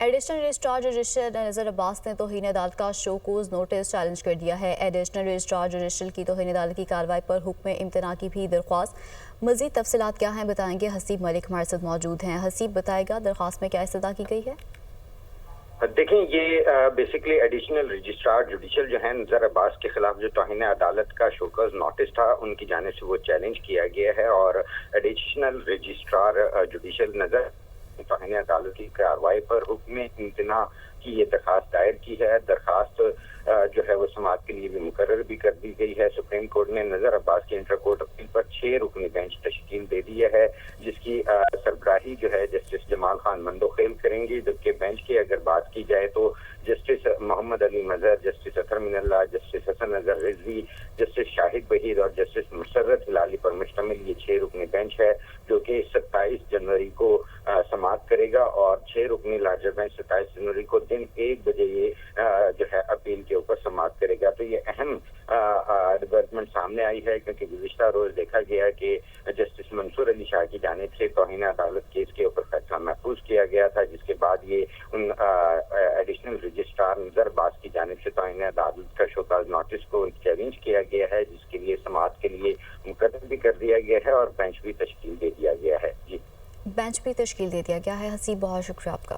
Additional registrar judicial نذر عباس نے توہین عدالت کا شوکوز نوٹس چیلنج کر دیا ہے۔ ایڈیشنل رجسٹرار جوڈیشل کی توہین عدالت کی کارروائی پر حکم امتناع کی بھی درخواست۔ مزید تفصیلات کیا ہیں بتائیں گے حسیب ملک ہمارے ساتھ موجود ہیں۔ حسیب بتائے گا درخواست میں کیا استدعا کی گئی ہے؟ دیکھیں یہ بیسکلی ایڈیشنل رجسٹرار جوڈیشل جو ہیں نذر عباس کے خلاف جو توہین عدالت کا شوکوز نوٹس تھا ان کی جانب سے وہ چیلنج کیا گیا ہے، اور ایڈیشنل رجسٹرار جوڈیشل نذر توہین عدالت کی کارروائی پر حکم امتناع کی یہ درخواست دائر کی ہے۔ درخواست جو ہے وہ سماعت کے لیے بھی مقرر بھی کر دی گئی ہے۔ سپریم کورٹ نے نذر عباس کی انٹر کورٹ اپیل پر 6 رکنی بینچ تشکیل دے دی ہے، جس کی سربراہی جو ہے جسٹس جمال خان مندوخیل کریں گی، جبکہ بینچ کی اگر بات کی جائے تو جسٹس محمد علی مظہر، جسٹس اطہر من اللہ، جسٹس حسن اظہر رضوی، جسٹس شاہد وحید اور جسٹس مسرت ہلالی پر مشتمل یہ 6 رکنی بینچ ہے، جو کہ 27 جنوری کو سماعت کرے گا، اور 6 رکنی لارجر بینچ 27 جنوری کو دن 1 بجے یہ جو ہے اپیل کے اوپر سماعت کرے گا۔ تو یہ اہم ڈیولپمنٹ سامنے آئی ہے، کیونکہ گزشتہ روز دیکھا گیا کہ جسٹس منصور علی شاہ کی جانب سے توہین عدالت کیس کے اوپر فیصلہ محفوظ کیا گیا تھا، جس کے بعد یہ ایڈیشنل رجسٹرار نذر عباس کی جانب سے توہین عدالت کا شوکاز نوٹس کو چیلنج کیا گیا ہے، جس کے لیے سماعت کے لیے مقرر بھی کر دیا گیا ہے اور بینچ بھی تشکیل دے دیا گیا ہے۔ بینچ بھی تشکیل دے دیا گیا ہے۔ حسیب بہت شکریہ آپ کا۔